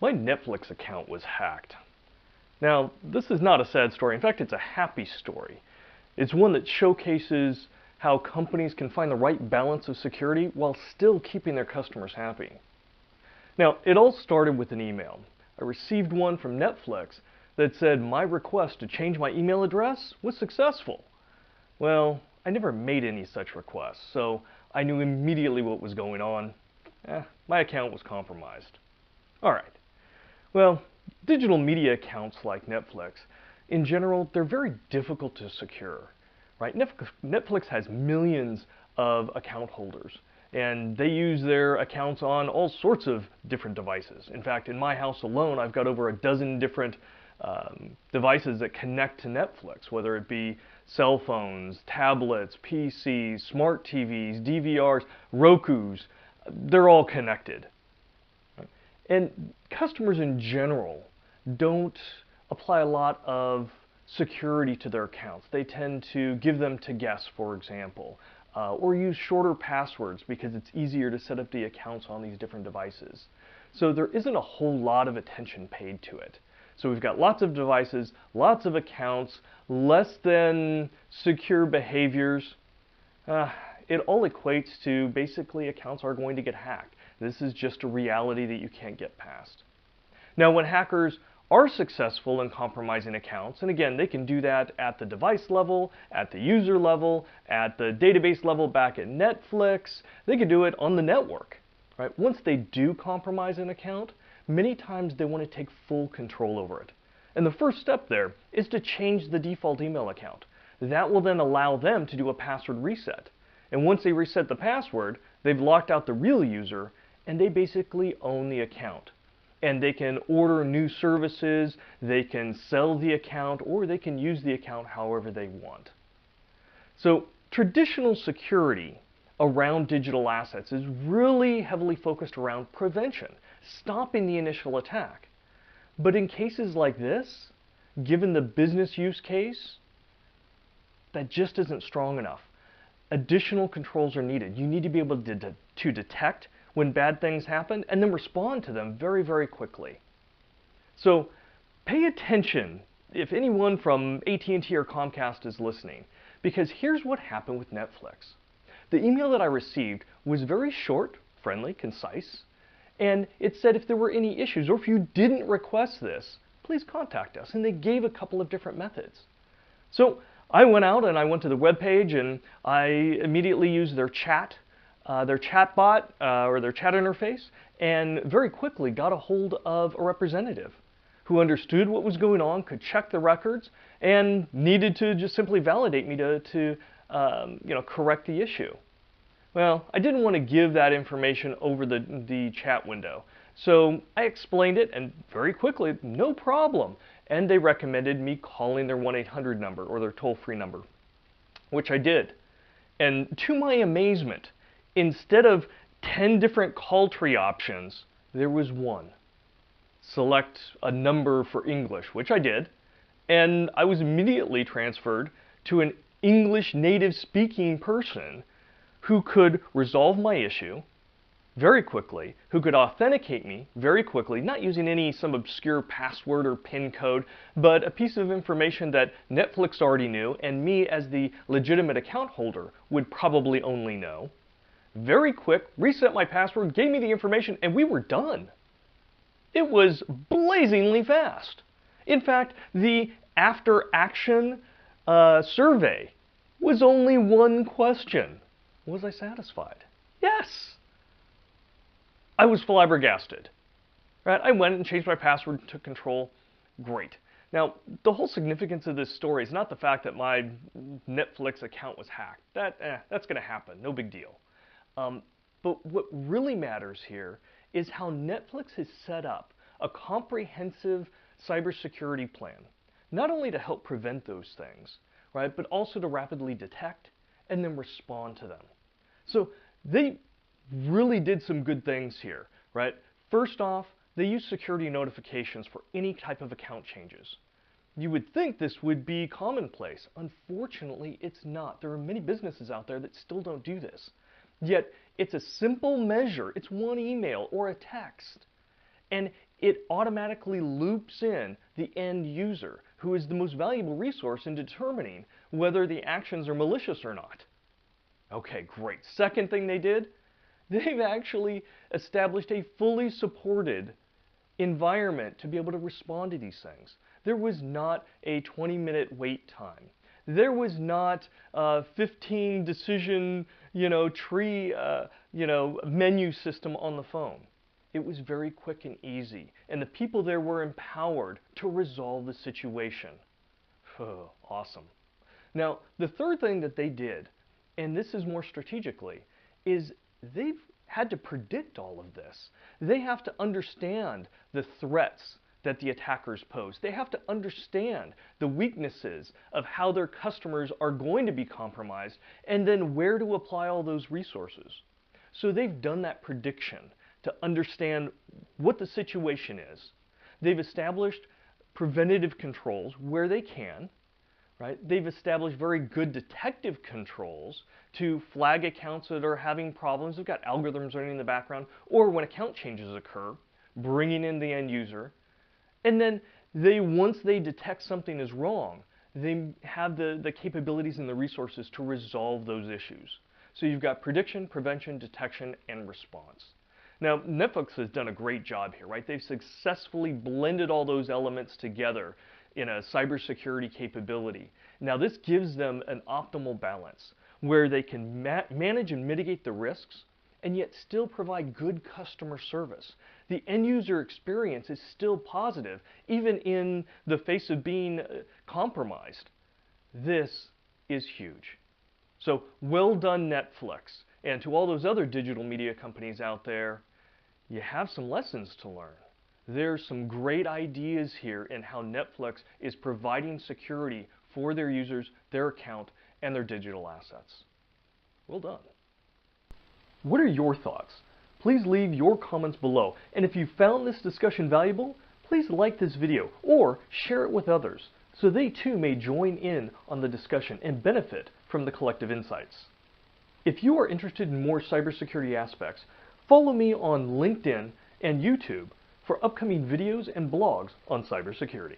My Netflix account was hacked. Now, this is not a sad story. In fact, it's a happy story. It's one that showcases how companies can find the right balance of security while still keeping their customers happy. Now, it all started with an email. I received one from Netflix that said my request to change my email address was successful. Well, I never made any such requests, so I knew immediately what was going on. My account was compromised. All right. Well, digital media accounts like Netflix, in general, they're very difficult to secure, right? Netflix has millions of account holders, and they use their accounts on all sorts of different devices. In fact, in my house alone, I've got over a dozen different devices that connect to Netflix, whether it be cell phones, tablets, PCs, smart TVs, DVRs, Rokus. They're all connected. And customers in general don't apply a lot of security to their accounts. They tend to give them to guests, for example, or use shorter passwords because it's easier to set up the accounts on these different devices. So there isn't a whole lot of attention paid to it. So we've got lots of devices, lots of accounts, less than secure behaviors. It all equates to basically accounts are going to get hacked. This is just a reality that you can't get past. Now, when hackers are successful in compromising accounts, and again, they can do that at the device level, at the user level, at the database level back at Netflix, they can do it on the network. Right? Once they do compromise an account, many times they want to take full control over it. And the first step there is to change the default email account. That will then allow them to do a password reset. And once they reset the password, they've locked out the real user, and they basically own the account. And they can order new services, they can sell the account, or they can use the account however they want. So traditional security around digital assets is really heavily focused around prevention, stopping the initial attack. But in cases like this, given the business use case, that just isn't strong enough. Additional controls are needed. You need to be able to detect when bad things happen and then respond to them very, very quickly. So pay attention if anyone from AT&T or Comcast is listening, because here's what happened with Netflix. The email that I received was very short, friendly, concise, and it said if there were any issues or if you didn't request this, please contact us. And they gave a couple of different methods. So I went out and I went to the web page and I immediately used their chat bot or their chat interface, and very quickly got a hold of a representative who understood what was going on, could check the records, and needed to just simply validate me to correct the issue. Well, I didn't want to give that information over the chat window, so I explained it, and very quickly, no problem. And they recommended me calling their 1-800 number or their toll-free number, which I did. And to my amazement, instead of 10 different call tree options, there was one. Select a number for English, which I did, and I was immediately transferred to an English native speaking person who could resolve my issue very quickly, who could authenticate me very quickly, not using some obscure password or PIN code, but a piece of information that Netflix already knew and me as the legitimate account holder would probably only know. Very quick, reset my password, gave me the information, and we were done. It was blazingly fast. In fact, the after action survey was only one question. Was I satisfied? Yes. I was flabbergasted. Right? I went and changed my password, took control. Great. Now, the whole significance of this story is not the fact that my Netflix account was hacked. That's going to happen. No big deal. But what really matters here is how Netflix has set up a comprehensive cybersecurity plan, not only to help prevent those things, right, but also to rapidly detect and then respond to them. So they really did some good things here, right? First off, they use security notifications for any type of account changes. You would think this would be commonplace. Unfortunately, it's not. There are many businesses out there that still don't do this. Yet, it's a simple measure. It's one email or a text. And it automatically loops in the end user, who is the most valuable resource in determining whether the actions are malicious or not. Okay, great. Second thing they did, they've actually established a fully supported environment to be able to respond to these things. There was not a 20-minute wait time. There was not a 15 decision, tree, menu system on the phone. It was very quick and easy, and the people there were empowered to resolve the situation. Awesome. Now, the third thing that they did, and this is more strategically, is they've had to predict all of this. They have to understand the threats that the attackers pose. They have to understand the weaknesses of how their customers are going to be compromised, and then where to apply all those resources. So they've done that prediction to understand what the situation is. They've established preventative controls where they can. Right? They've established very good detective controls to flag accounts that are having problems. They've got algorithms running in the background, or when account changes occur, bringing in the end user. And then once they detect something is wrong, they have the capabilities and the resources to resolve those issues. So you've got prediction, prevention, detection, and response. Now, Netflix has done a great job here, right? They've successfully blended all those elements together in a cybersecurity capability. Now, this gives them an optimal balance where they can manage and mitigate the risks and yet still provide good customer service. The end user experience is still positive, even in the face of being compromised. This is huge. So, well done, Netflix. And to all those other digital media companies out there, you have some lessons to learn. There's some great ideas here in how Netflix is providing security for their users, their account, and their digital assets. Well done. What are your thoughts? Please leave your comments below. And if you found this discussion valuable, please like this video or share it with others so they too may join in on the discussion and benefit from the collective insights. If you are interested in more cybersecurity aspects, follow me on LinkedIn and YouTube for upcoming videos and blogs on cybersecurity.